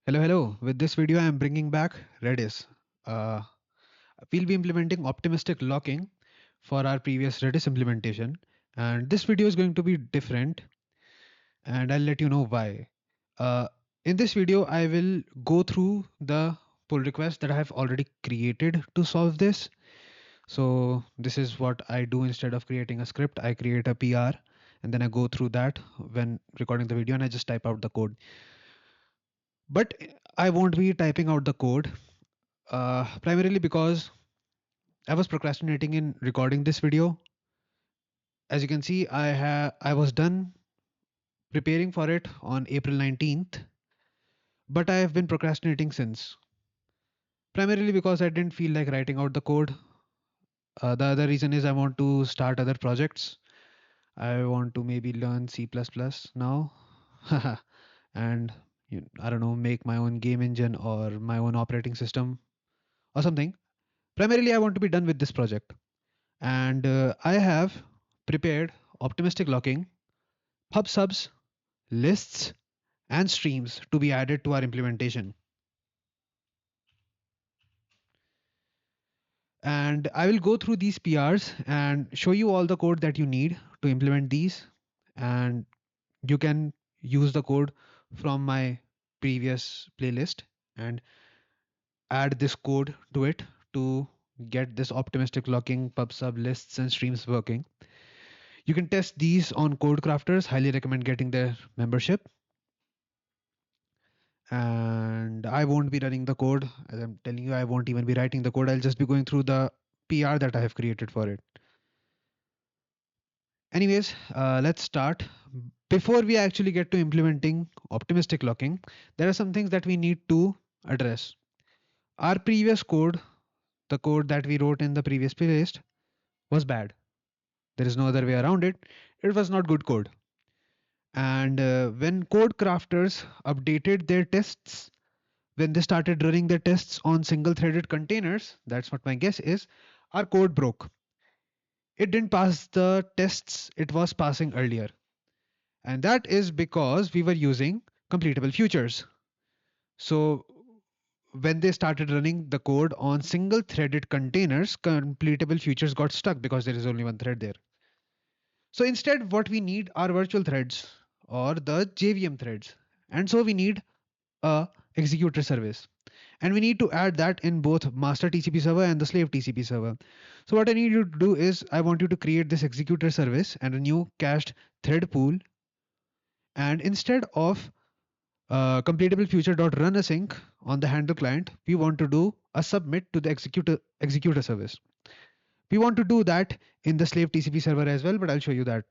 Hello. With this video, I am bringing back Redis. Uh, we'll be implementing optimistic locking for our previous Redis implementation. And this video is going to be different, and I'll let you know why. Uh, in this video, I will go through the pull request that I have already created to solve this. So this is what I do instead of creating a script. I create a PR and then I go through that when recording the video and I just type out the code. But I won't be typing out the code primarily because I was procrastinating in recording this video. As you can see, I was done preparing for it on April 19th, but I have been procrastinating since. Primarily because I didn't feel like writing out the code. The other reason is I want to start other projects. I want to maybe learn C++ now, and I don't know, make my own game engine or my own operating system or something. Primarily, I want to be done with this project, and I have prepared optimistic locking, pub subs, lists, and streams to be added to our implementation. And I will go through these PRs and show you all the code that you need to implement these. And you can use the code from my previous playlist and add this code to it to get this optimistic locking, pub sub, lists, and streams working. You can test these on Code Crafters. Highly recommend getting their membership. And I won't be running the code. As I'm telling you, I won't even be writing the code. I'll just be going through the PR that I have created for it. Anyways, let's start. Before we actually get to implementing optimistic locking, there are some things that we need to address. Our previous code, the code that we wrote in the previous playlist, was bad. There is no other way around it. It was not good code. And when code crafters updated their tests, when they started running their tests on single threaded containers, that's what my guess is, our code broke. It didn't pass the tests it was passing earlier. And that is because we were using completable futures. So when they started running the code on single threaded containers, completable futures got stuck because there is only one thread there. So instead, what we need are virtual threads or the JVM threads. And so we need a executor service. And we need to add that in both master TCP server and the slave TCP server. So what I need you to do is I want you to create this executor service and a new cached thread pool. And instead of completable future.run async on the handle client, we want to do a submit to the executor service. We want to do that in the slave TCP server as well, but I'll show you that.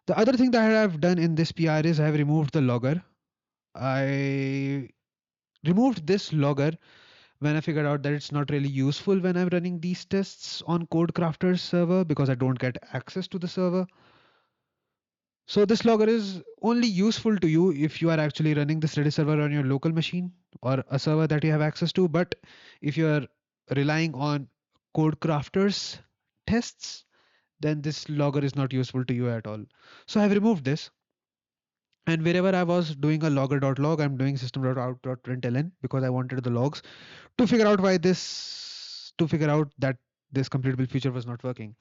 The other thing that I have done in this PR is I have removed the logger. I removed this logger when I figured out that it's not really useful when I'm running these tests on Codecrafter's server because I don't get access to the server. So this logger is only useful to you if you are actually running this Redis server on your local machine or a server that you have access to. But if you are relying on Codecrafter's tests, then this logger is not useful to you at all. So I've removed this. And wherever I was doing a logger.log, I'm doing system.out.println because I wanted the logs to figure out to figure out that this completable feature was not working.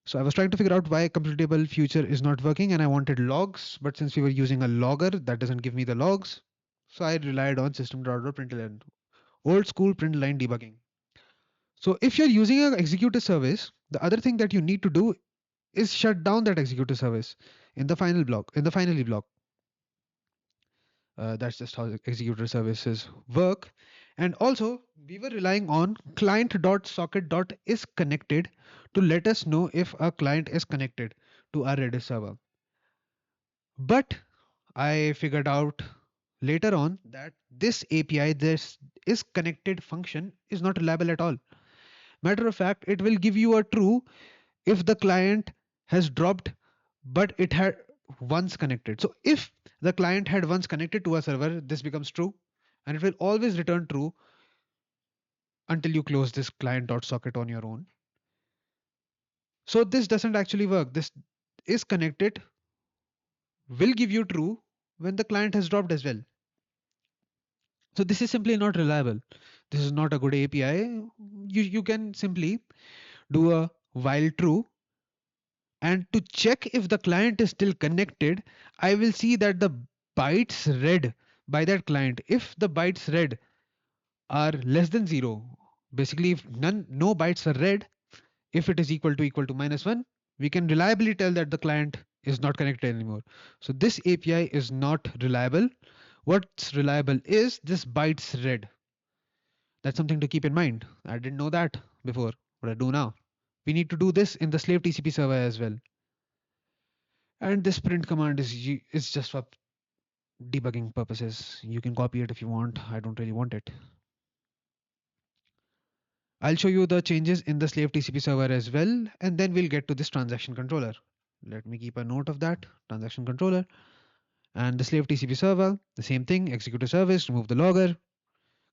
So I was trying to figure out why completable feature is not working and I wanted logs, but since we were using a logger, that doesn't give me the logs. So I relied on system.out.println, old school print line debugging. So if you're using an executor service, the other thing that you need to do is shut down that executor service in the final block, in the finally block. That's just how executor services work. And also, we were relying on client.socket.isConnected to let us know if a client is connected to our Redis server. But I figured out later on that this API, this is connected function, is not reliable at all. Matter of fact, it will give you a true if the client has dropped, but it had once connected. So if the client had once connected to a server, this becomes true and it will always return true until you close this client.socket on your own. So this doesn't actually work. This is connected will give you true when the client has dropped as well. So this is simply not reliable. This is not a good API. You can simply do a while true, and to check if the client is still connected, I will see that the bytes read by that client, if the bytes read are less than 0, basically if no bytes are read, if it is equal to -1, we can reliably tell that the client is not connected anymore. So this API is not reliable. What's reliable is this bytes read. That's something to keep in mind. I didn't know that before, but I do now. We need to do this in the slave TCP server as well. And this print command is just for debugging purposes. You can copy it if you want. I don't really want it. I'll show you the changes in the slave TCP server as well, and then we'll get to this transaction controller. Let me keep a note of that. Transaction controller and the slave TCP server, the same thing. Execute a service, remove the logger,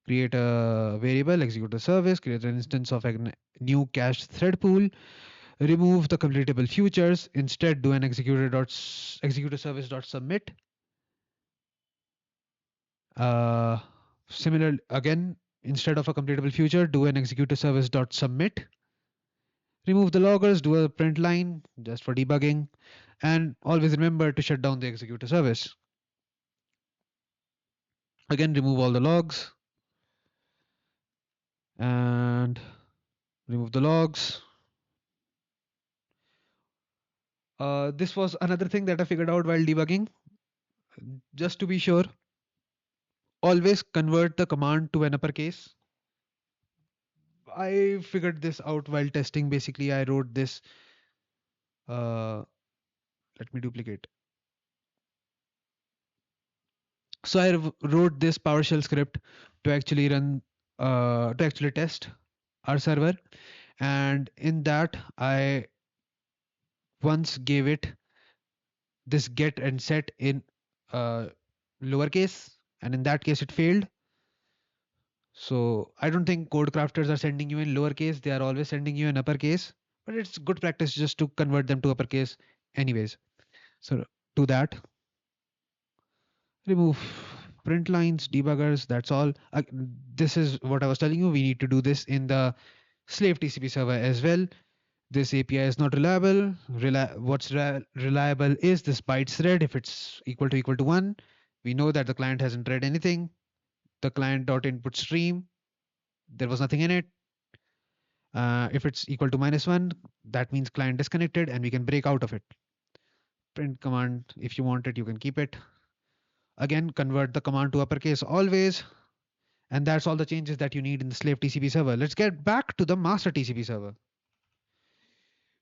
create a variable, execute the service, create an instance of a new cached thread pool, remove the completable futures. Instead, do an executor service dot submit. Uh, Similar again, instead of a completable future, do an executor service dot submit. Remove the loggers, do a print line just for debugging, and always remember to shut down the executor service. Again, remove all the logs and remove the logs. This was another thing that I figured out while debugging. Just to be sure, always convert the command to an uppercase. I figured this out while testing. Basically, I wrote this. Uh, Let me duplicate. So I wrote this PowerShell script to actually to actually test our server, and in that I once gave it this get and set in uh, lowercase, and in that case it failed. So I don't think code crafters are sending you in lowercase; they are always sending you in uppercase. But it's good practice just to convert them to uppercase, anyways. So to that, remove print lines, debuggers. That's all. This is what I was telling you. We need to do this in the slave TCP server as well. This API is not reliable. What's reliable is this bytes read. If it's equal to 1, we know that the client hasn't read anything. The client dot input stream, there was nothing in it. If it's equal to -1, that means client disconnected and we can break out of it. Print command, if you want it, you can keep it. Again, convert the command to uppercase always. And that's all the changes that you need in the slave TCP server. Let's get back to the master TCP server.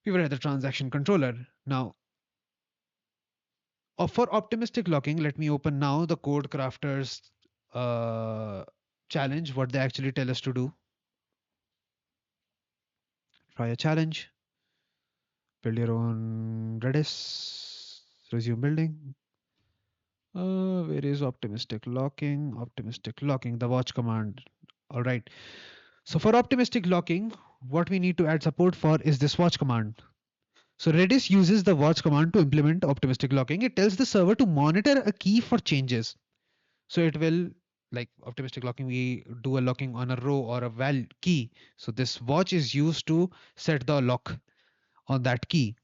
We were at the transaction controller. Now, for optimistic locking, let me open now the code crafters uh, challenge, what they actually tell us to do. Try a challenge, build your own Redis, resume building. Where is optimistic locking? Optimistic locking, the watch command. All right. So for optimistic locking, what we need to add support for is this watch command. So Redis uses the watch command to implement optimistic locking. It tells the server to monitor a key for changes. So it will, like optimistic locking, we do a locking on a row or a val key. So this watch is used to set the lock on that key.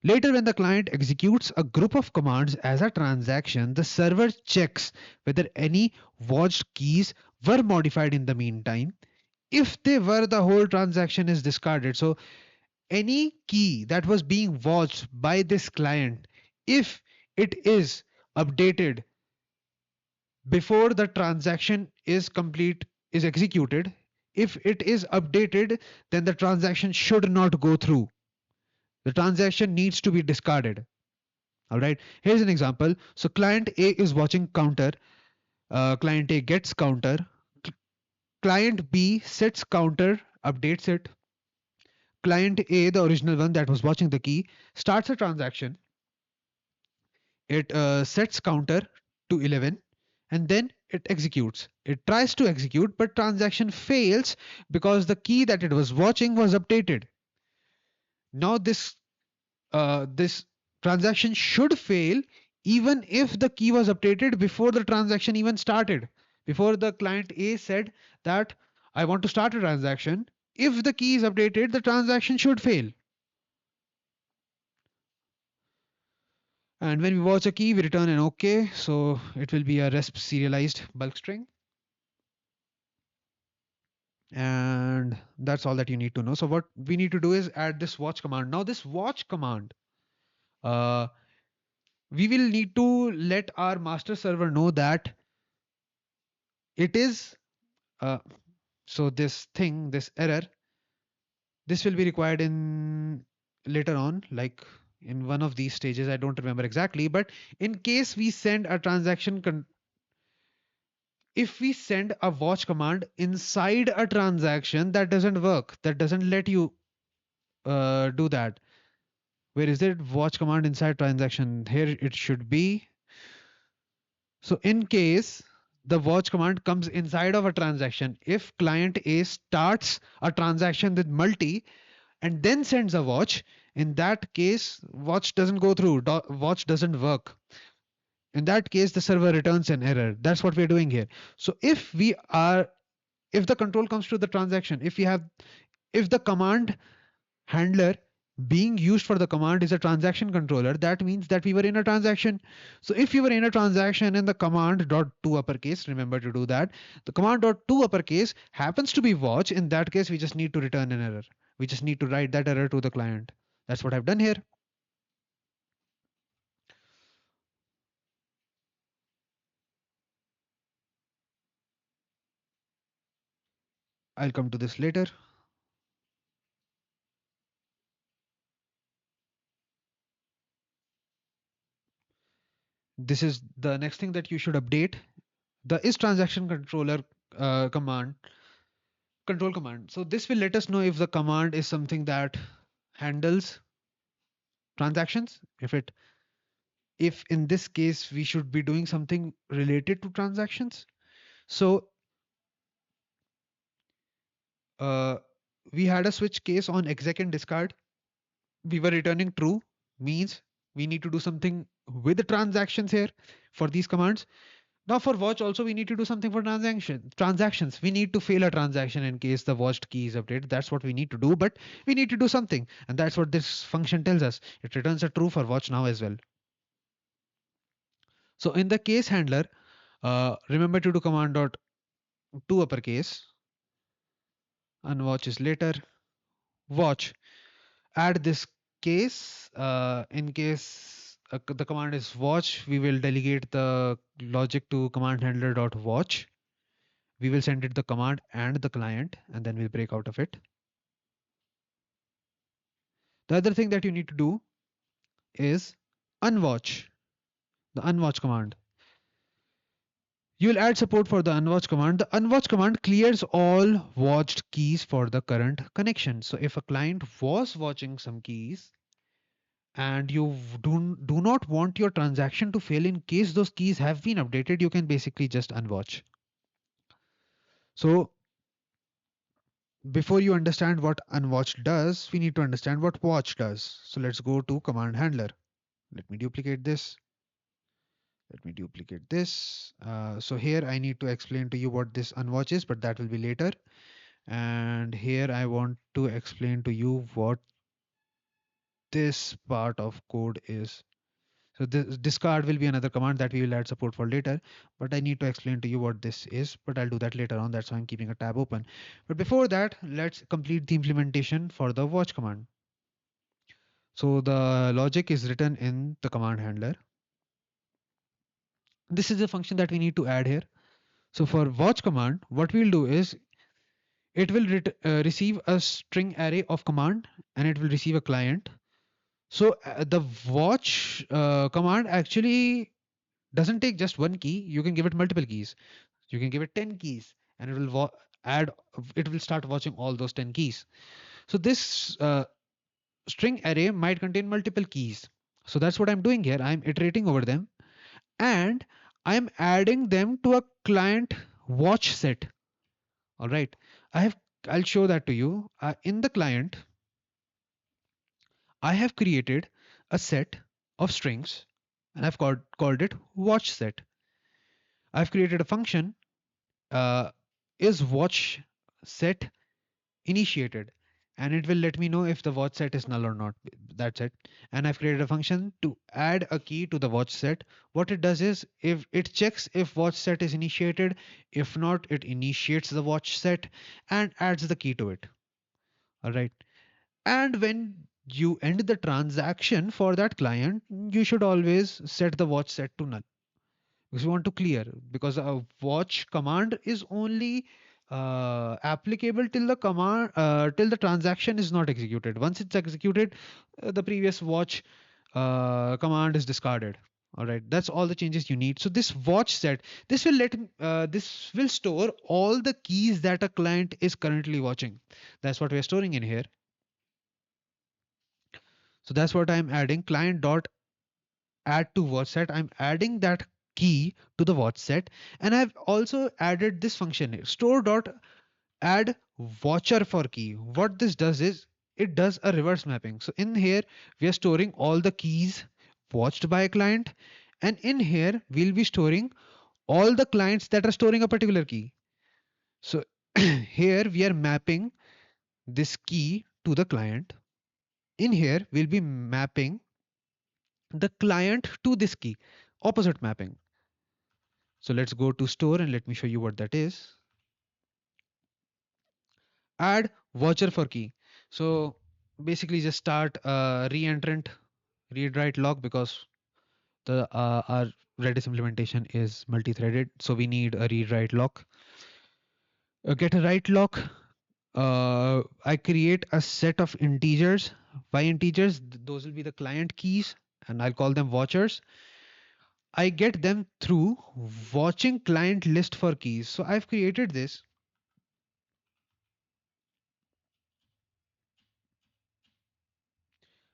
Later, when the client executes a group of commands as a transaction, the server checks whether any watched keys were modified in the meantime. If they were, the whole transaction is discarded. So any key that was being watched by this client, if it is updated before the transaction is complete, is executed, if it is updated, then the transaction should not go through. The transaction needs to be discarded. All right, here's an example. So client A is watching counter, client A gets counter, client B sets counter, updates it. Client A, the original one that was watching the key, starts a transaction. It sets counter to 11 and then it executes. It tries to execute, but transaction fails because the key that it was watching was updated. Now this transaction should fail even if the key was updated before the transaction even started, Before the client A said that I want to start a transaction, if the key is updated, the transaction should fail. And when we watch a key, we return an OK. So it will be a RESP serialized bulk string. And that's all that you need to know. So what we need to do is add this watch command. Now this watch command, uh, we will need to let our master server know that it is, uh, so this error, this will be required in later on, like in one of these stages. I don't remember exactly, but in case we send a if we send a watch command inside a transaction, that doesn't work. That doesn't let you do that. Where is it? Watch command inside transaction. Here it should be. So in case the watch command comes inside of a transaction, if client A starts a transaction with multi and then sends a watch, in that case, watch doesn't go through, watch doesn't work. In that case, the server returns an error. That's what we're doing here. So if the control comes to the transaction, if the command handler being used for the command is a transaction controller, that means that we were in a transaction. So if you were in a transaction and the command dot to uppercase, remember to do that, the command dot to uppercase happens to be watch, in that case we just need to return an error. We just need to write that error to the client. That's what I've done here. I'll come to this later. This is the next thing that you should update, the is transaction controller command control command. So this will let us know if the command is something that handles transactions. If in this case we should be doing something related to transactions. So uh, we had a switch case on exec and discard. We were returning true, means we need to do something with the transactions here for these commands. Now for watch also we need to do something for transactions. We need to fail a transaction in case the watched key is updated. That's what we need to do, but we need to do something. And that's what this function tells us. It returns a true for watch now as well. So in the case handler, remember to do command dot to uppercase, unwatch is later, watch, add this case. In case the command is watch, we will delegate the logic to command handler dot watch. We will send it the command and the client, and then we'll break out of it. The other thing that you need to do is unwatch, the unwatch command. You will add support for the unwatch command. The unwatch command clears all watched keys for the current connection. So if a client was watching some keys and you do not want your transaction to fail in case those keys have been updated, you can basically just unwatch. So before you understand what unwatch does, we need to understand what watch does. So let's go to command handler. Let me duplicate this. Let me duplicate this. So here I need to explain to you what this unwatch is, but that will be later. And here I want to explain to you what this part of code is. So this discard will be another command that we will add support for later, but I need to explain to you what this is, but I'll do that later on. That's why I'm keeping a tab open. But before that, let's complete the implementation for the watch command. So the logic is written in the command handler. This is a function that we need to add here. So for watch command, what we'll do is it will receive a string array of command and it will receive a client. So the watch command actually doesn't take just one key. You can give it multiple keys. You can give it 10 keys and it will add, it will start watching all those 10 keys. So this string array might contain multiple keys. So that's what I'm doing here. I'm iterating over them and I'm adding them to a client watch set. All right. I have, I'll show that to you. In the client, I have created a set of strings and I've called it watch set. I've created a function uh, is watch set initiated, and it will let me know if the watch set is null or not. That's it. And I've created a function to add a key to the watch set. What it does is, if it checks if watch set is initiated, if not, it initiates the watch set and adds the key to it. All right. And when you end the transaction for that client, you should always set the watch set to null, because we want to clear, because a watch command is only applicable till the command till the transaction is not executed. Once it's executed, the previous watch command is discarded. All right, that's all the changes you need. So this watch set, this will store all the keys that a client is currently watching. That's what we're storing in here. So that's what I'm adding, client dot add to watch set. I'm adding that key to the watch set, and I've also added this function here, store dot add watcher for key. What this does is, it does a reverse mapping. So in here we are storing all the keys watched by a client, and in here we'll be storing all the clients that are storing a particular key. So here we are mapping this key to the client. In here we'll be mapping the client to this key, opposite mapping. So let's go to store and let me show you what that is. Add voucher for key. So basically just start re-entrant read write lock, because the our Redis implementation is multi-threaded. So we need a read write lock. Get a write lock. I create a set of integers. By integers, those will be the client keys, and I'll call them watchers. I get them through watching client list for keys. So I've created this.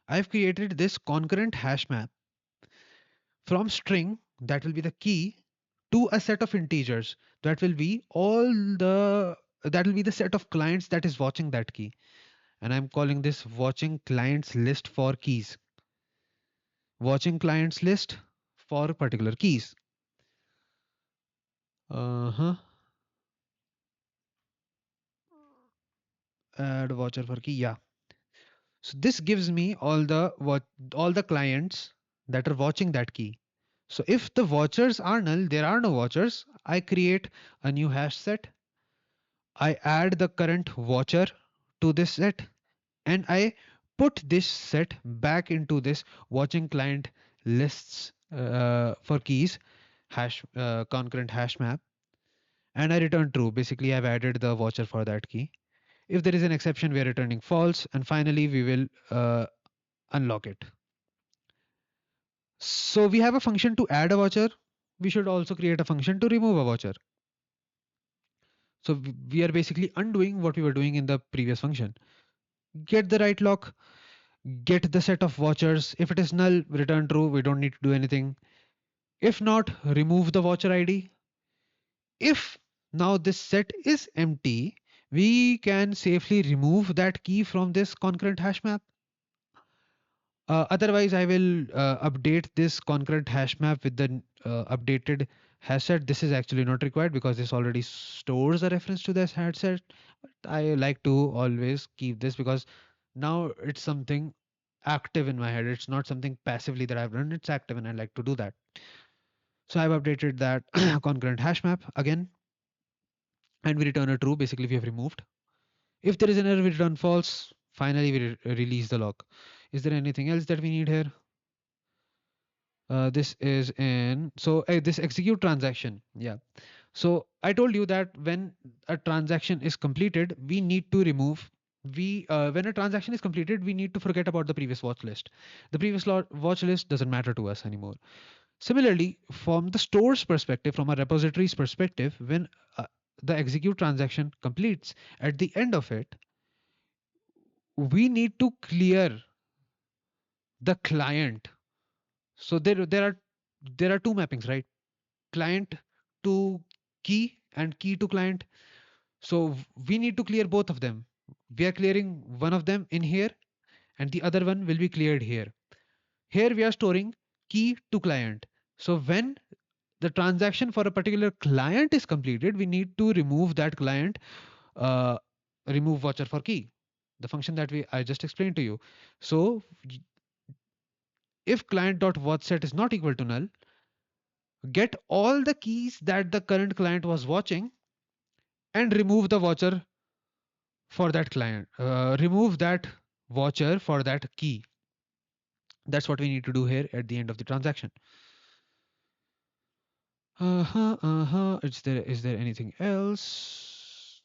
I've created this concurrent hash map from string, that will be the key, to a set of integers, that will be all the that will be the set of clients that is watching that key. And I'm calling this watching clients list for keys. Watching clients list for particular keys. Uh-huh. Add watcher for key. Yeah. So this gives me all the clients that are watching that key. So if the watchers are null, there are no watchers, I create a new hash set. I add the current watcher to this set, and I put this set back into this watching client lists for keys hash concurrent hash map, and I return true. Basically, I've added the watcher for that key. If there is an exception, we are returning false, and finally we will unlock it. So we have a function to add a watcher. We should also create a function to remove a watcher. So we are basically undoing what we were doing in the previous function. Get the write lock, get the set of watchers. If it is null, return true. We don't need to do anything. If not, remove the watcher ID. If now this set is empty, we can safely remove that key from this concurrent hash map. Otherwise, I will update this concurrent hash map with the updated hash set. This is actually not required because this already stores a reference to this hash set. I like to always keep this because now it's something active in my head. It's not something passively that I've run. It's active, and I like to do that. So I've updated that concurrent hash map again, and we return a true. Basically, we have removed. If there is an error, we return false. Finally, we release the lock. Is there anything else that we need here? This is in, so this execute transaction. Yeah. So I told you that when a transaction is completed, we need to remove. When a transaction is completed, we need to forget about the previous watch list. The previous watch list doesn't matter to us anymore. Similarly, from the store's perspective, from a repository's perspective, when the execute transaction completes, at the end of it, we need to clear the client. So there are two mappings, right? Client to key and key to client. So we need to clear both of them. We are clearing one of them in here, and the other one will be cleared here. Here we are storing key to client. So when the transaction for a particular client is completed, we need to remove that client, uh, remove watcher for key, the function that I just explained to you. So if client.watch set is not equal to null, get all the keys that the current client was watching and remove the watcher for that client. Remove that watcher for that key. That's what we need to do here at the end of the transaction. Is there anything else?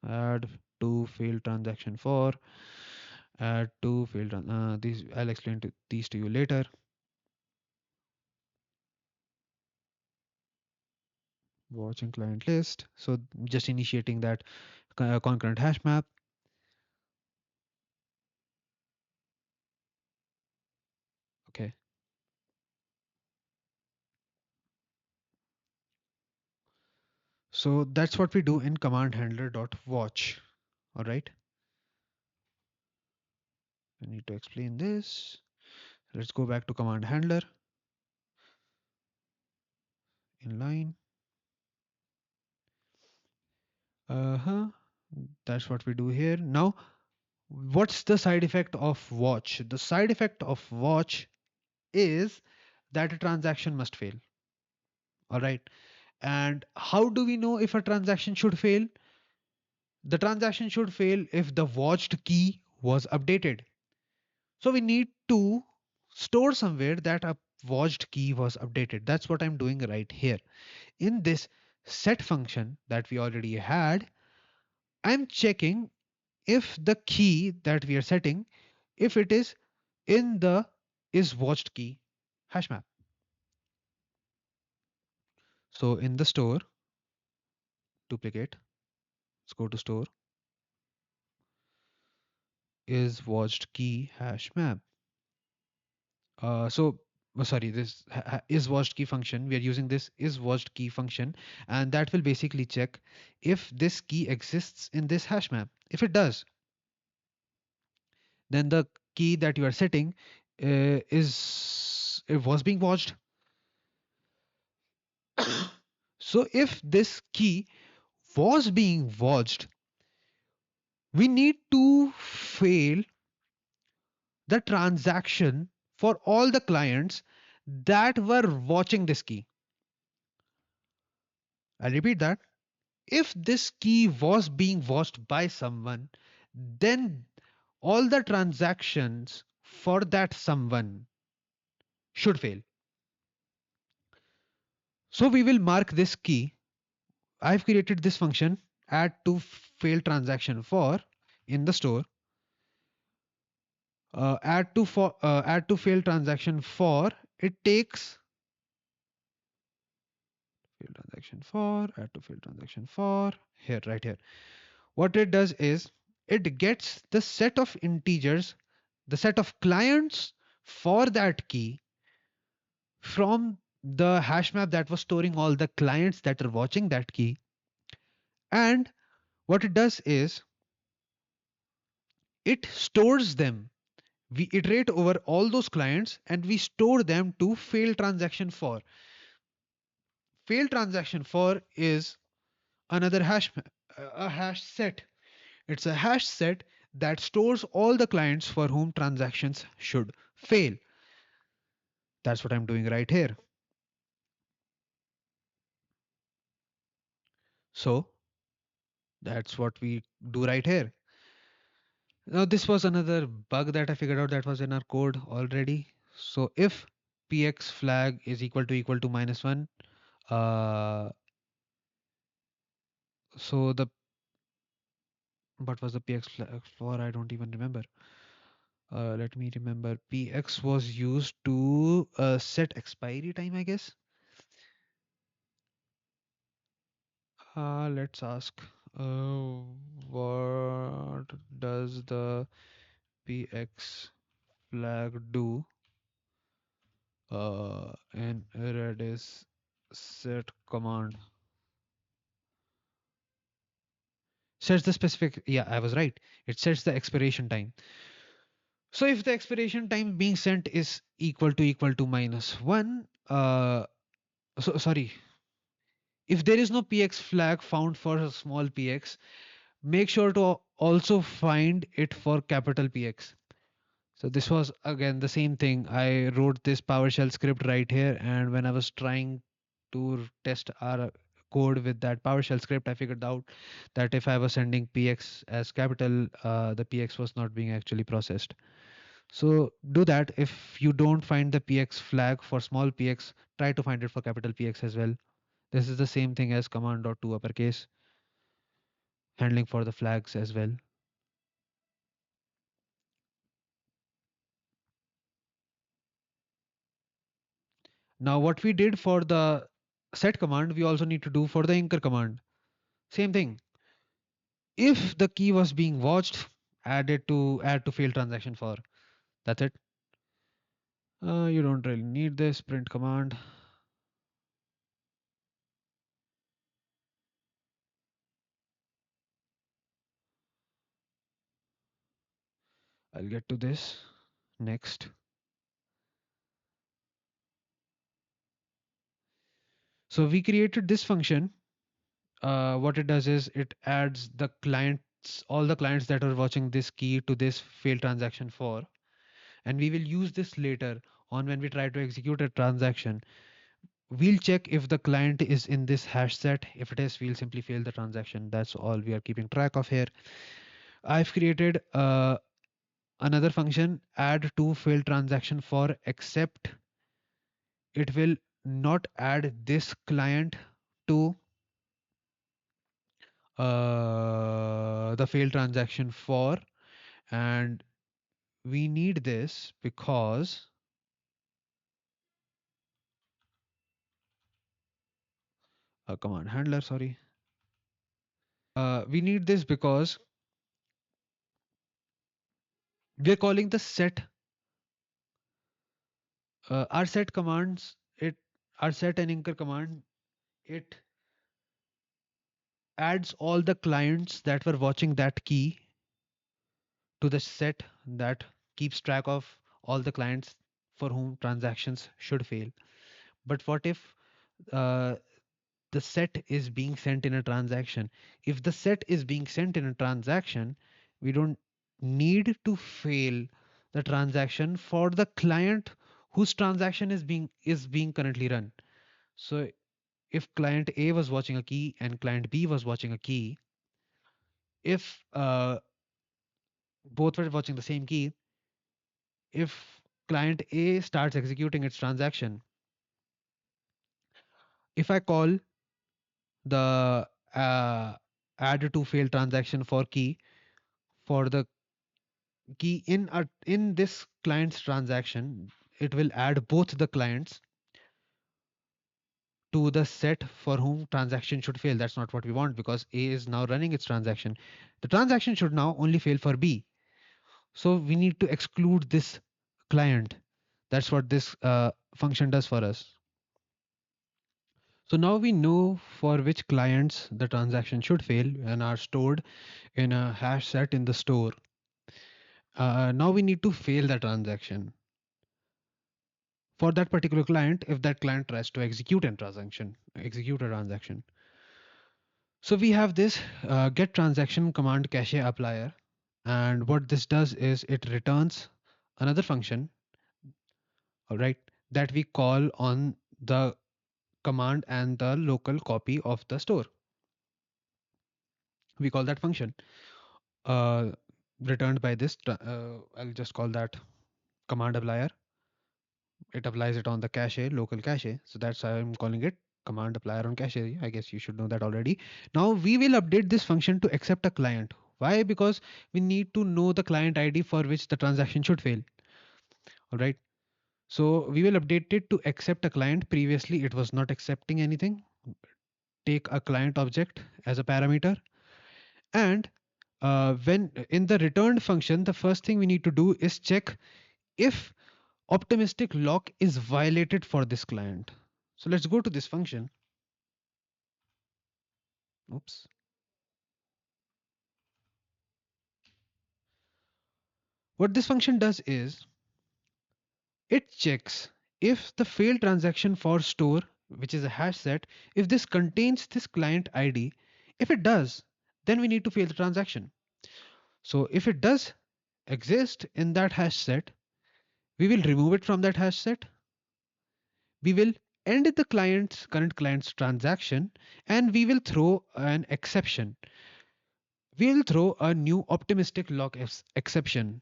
Add to failed transaction for. Add to failed. These I'll explain these to you later. Watching client list. So just initiating that concurrent hash map. Okay. So that's what we do in command handler dot watch. All right. I need to explain this. Let's go back to command handler in line. Uh-huh. That's what we do here. Now, what's the side effect of watch? The side effect of watch is that a transaction must fail. All right. And how do we know if a transaction should fail? The transaction should fail if the watched key was updated. So we need to store somewhere that a watched key was updated. That's what I'm doing right here. In this set function that we already had, I'm checking if the key that we are setting, if it is in the is watched key hash map. So in the store, duplicate, let's go to store, is watched key hash map. Sorry, this is watched key function. We are using this is watched key function, and that will basically check if this key exists in this hash map. If it does, then the key that you are setting is it was being watched. So if this key was being watched, we need to fail the transaction for all the clients that were watching this key. I'll repeat that. If this key was being watched by someone, then all the transactions for that someone should fail. So we will mark this key. I've created this function add to fail transaction for in the store. Add to fail transaction for, it takes fail transaction for, add to fail transaction for, here, right here. What it does is it gets the set of integers, the set of clients for that key from the hash map that was storing all the clients that are watching that key. And what it does is it stores them. We iterate over all those clients and we store them to fail transaction for. Fail transaction for is another a hash set. It's a hash set that stores all the clients for whom transactions should fail. That's what I'm doing right here. So that's what we do right here. Now this was another bug that I figured out that was in our code already. So if px flag is equal to -1, uh, so the what was the px flag for? I don't even remember. Let me remember. Px was used to set expiry time, I guess. Let's ask. Uh, what does the px flag do in Redis set command? Sets the specific. Yeah, I was right. It sets the expiration time. So if the expiration time being sent is equal to minus 1, so sorry, if there is no px flag found for a small px, make sure to also find it for capital px. So this was again the same thing. I wrote this PowerShell script right here, and when I was trying to test our code with that PowerShell script, I figured out that if I was sending px as capital, the px was not being actually processed. So do that. If you don't find the px flag for small px, try to find it for capital px as well. This is the same thing as command.to uppercase, handling for the flags as well. Now what we did for the set command, we also need to do for the anchor command. Same thing. If the key was being watched, add to fail transaction for. That's it. You don't really need this print command. I'll get to this next. So we created this function. What it does is it adds the clients, all the clients that are watching this key to this fail transaction for, and we will use this later on when we try to execute a transaction. We'll check if the client is in this hash set. If it is, we'll simply fail the transaction. That's all we are keeping track of here. I've created another function, add to failed transaction for, except it will not add this client to the failed transaction for, and we need this because command handler, sorry. We need this because we're calling the set, our set commands, it, our set and anchor command, it adds all the clients that were watching that key to the set that keeps track of all the clients for whom transactions should fail. But what if uh, the set is being sent in a transaction? If the set is being sent in a transaction, we don't need to fail the transaction for the client whose transaction is being currently run. So if client A was watching a key and client B was watching a key, if both were watching the same key, if client A starts executing its transaction, if I call the add to fail transaction for key for the key in this client's transaction, it will add both the clients to the set for whom transaction should fail. That's not what we want because A is now running its transaction. The transaction should now only fail for B. So we need to exclude this client. That's what this function does for us. So now we know for which clients the transaction should fail and are stored in a hash set in the store. Now we need to fail the transaction for that particular client if that client tries to execute a transaction. So we have this get transaction command cache applier, and what this does is it returns another function, all right, that we call on the command and the local copy of the store. We call that function uh, returned by this. I'll just call that command applier. It applies it on the cache, local cache. So that's why I'm calling it command applier on cache. I guess you should know that already. Now we will update this function to accept a client. Why? Because we need to know the client ID for which the transaction should fail. All right. So we will update it to accept a client. Previously, it was not accepting anything. Take a client object as a parameter. And when in the returned function, the first thing we need to do is check if optimistic lock is violated for this client. So let's go to this function. Oops. What this function does is it checks if the failed transaction for store, which is a hash set, if this contains this client ID. If it does, then we need to fail the transaction. So if it does exist in that hash set, we will remove it from that hash set. We will end the current client's transaction, and we will throw an exception. We will throw a new optimistic lock exception.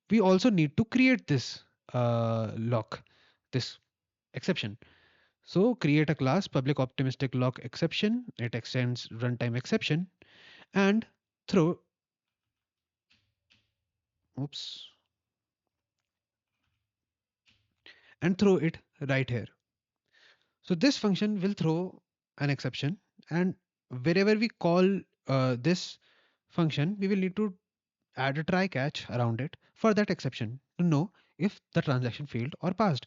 We also need to create this lock, this exception. So create a class public optimistic lock exception. It extends runtime exception and throw, oops, and throw it right here. So this function will throw an exception, and wherever we call this function, we will need to add a try catch around it for that exception to know if the transaction failed or passed.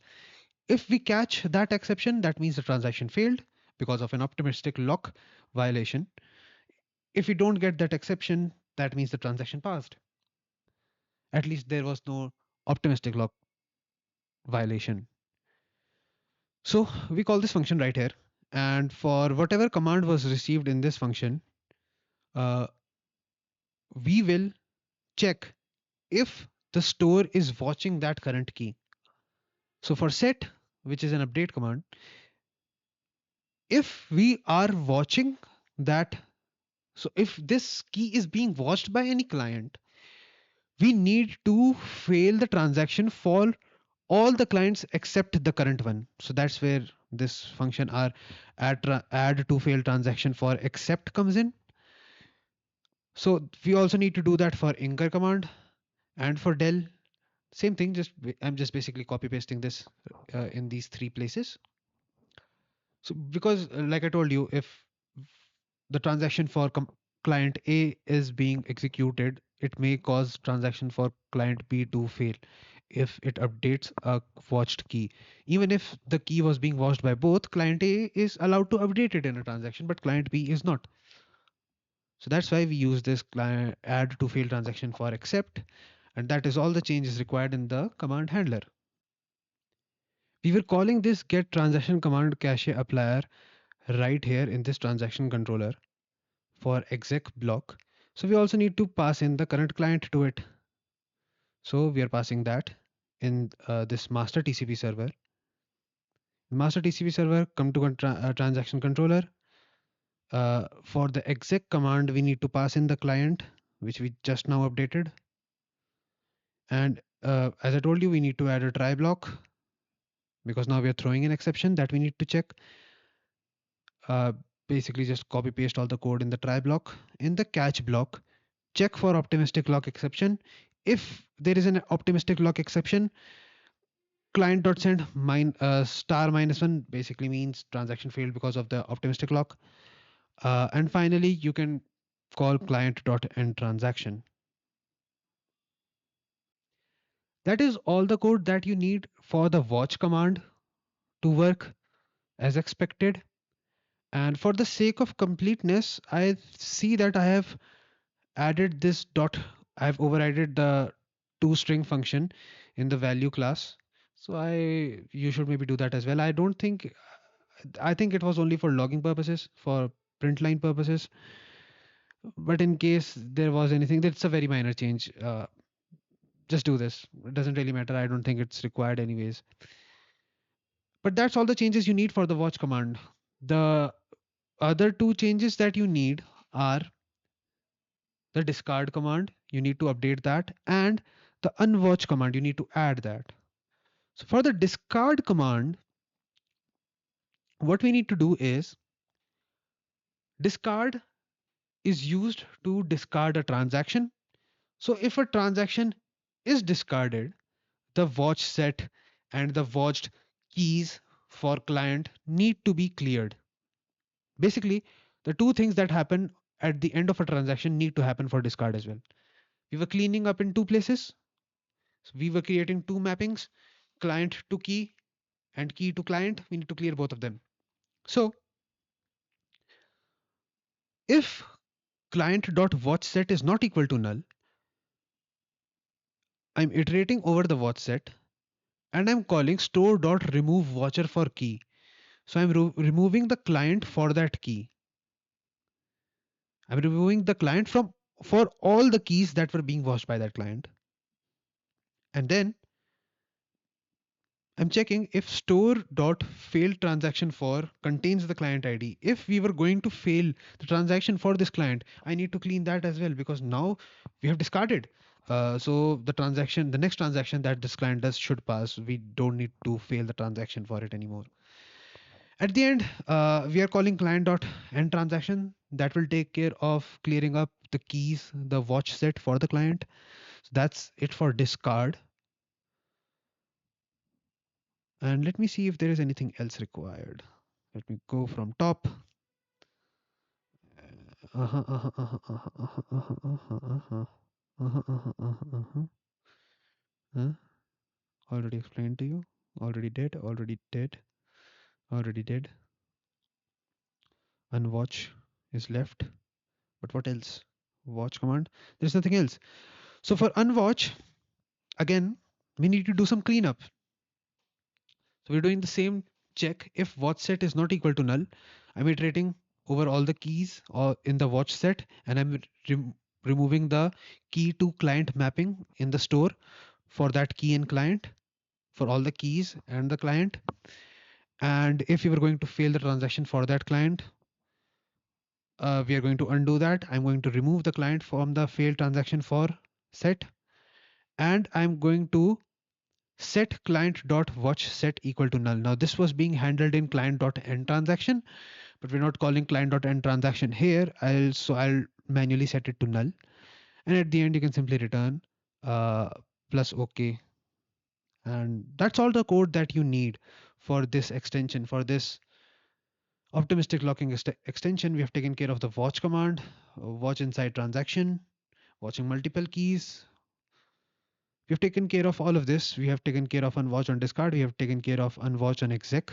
If we catch that exception, that means the transaction failed because of an optimistic lock violation. If we don't get that exception, that means the transaction passed. At least there was no optimistic lock violation. So we call this function right here. And for whatever command was received in this function, uh, we will check if the store is watching that current key. So for set, which is an update command, if we are watching that, so if this key is being watched by any client, we need to fail the transaction for all the clients except the current one. So that's where this function r add to fail transaction for except comes in. So we also need to do that for incur command and for del. Same thing, just I'm just basically copy pasting this in these three places. So because like I told you, if the transaction for client A is being executed, it may cause transaction for client B to fail if it updates a watched key. Even if the key was being watched by both, client A is allowed to update it in a transaction, but client B is not. So that's why we use this client add to fail transaction for accept, and that is all the changes required in the command handler. We were calling this get transaction command cache applier right here in this transaction controller for exec block. So we also need to pass in the current client to it. So we are passing that in this master TCP server. Master TCP server come to transaction controller. For the exec command, we need to pass in the client, which we just now updated. And as I told you, we need to add a try block because now we are throwing an exception that we need to check. Uh, Basically, just copy paste all the code in the try block. In the catch block, check for optimistic lock exception. If there is an optimistic lock exception, client.send star -1 basically means transaction failed because of the optimistic lock. And finally, you can call client.end transaction. That is all the code that you need for the watch command to work as expected. And for the sake of completeness, I see that I have added this dot, I've overridden the toString function in the value class. So you should maybe do that as well. I think it was only for logging purposes, for print line purposes. But in case there was anything, that's a very minor change. Just do this. It doesn't really matter. I don't think it's required anyways. But that's all the changes you need for the watch command. The other two changes that you need are the discard command. You need to update that, and the unwatch command. You need to add that. So for the discard command, what we need to do is discard is used to discard a transaction. So if a transaction is discarded, the watch set and the watched keys for client need to be cleared. Basically, the two things that happen at the end of a transaction need to happen for discard as well. We were cleaning up in two places. So we were creating two mappings, client to key and key to client. We need to clear both of them. So if client.watchSet is not equal to null, I'm iterating over the watch set and I'm calling store.remove watcher for key. So I'm removing the client for that key. I'm removing the client from for all the keys that were being watched by that client. And then I'm checking if store.failed transaction for contains the client ID. If we were going to fail the transaction for this client, I need to clean that as well because now we have discarded. So the next transaction that this client does should pass. We don't need to fail the transaction for it anymore. At the end, we are calling client.end transaction that will take care of clearing up the keys, the watch set for the client. So that's it for discard. And let me see if there is anything else required. Let me go from top. Uh-huh, uh-huh, uh-huh, uh-huh, uh-huh, uh-huh, uh-huh, uh-huh, uh-huh, uh-huh, uh-huh. Huh? Already explained to you. Already did. Already did. Already did. Unwatch is left. But what else? Watch command. There's nothing else. So for unwatch, again, we need to do some cleanup. So we're doing the same check. If watch set is not equal to null, I'm iterating over all the keys or in the watch set and I'm removing the key to client mapping in the store for that key and client for all the keys and the client. And if we were going to fail the transaction for that client, we are going to undo that. I'm going to remove the client from the failed transaction for set and I'm going to set client dot watch set equal to null. Now this was being handled in client dot end transaction, but we're not calling client dot end transaction here. I'll manually set it to null, and at the end you can simply return uh, plus OK, and that's all the code that you need for this extension. For this optimistic locking extension, we have taken care of the watch command, watch inside transaction, watching multiple keys. We've taken care of all of this. We have taken care of unwatch on discard. We have taken care of unwatch on exec.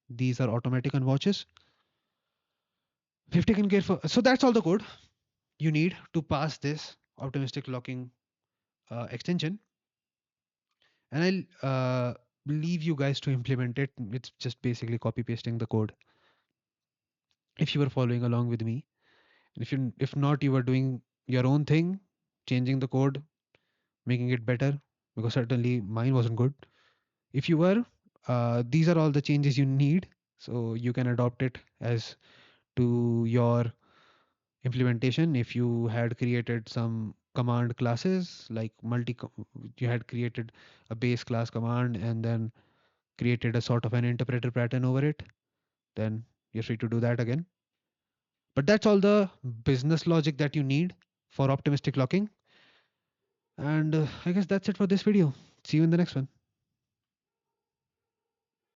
These are automatic unwatches. We've taken care of, so that's all the code you need to pass this optimistic locking extension. And I'll leave you guys to implement it. It's just basically copy pasting the code. If you were following along with me, if not, you were doing your own thing, changing the code, making it better, because certainly mine wasn't good. If you were, these are all the changes you need, so you can adopt it as to your implementation. If you had created some command classes like you had created a base class command and then created a sort of an interpreter pattern over it, then you're free to do that again. But that's all the business logic that you need for optimistic locking. And I guess that's it for this video. See you in the next one.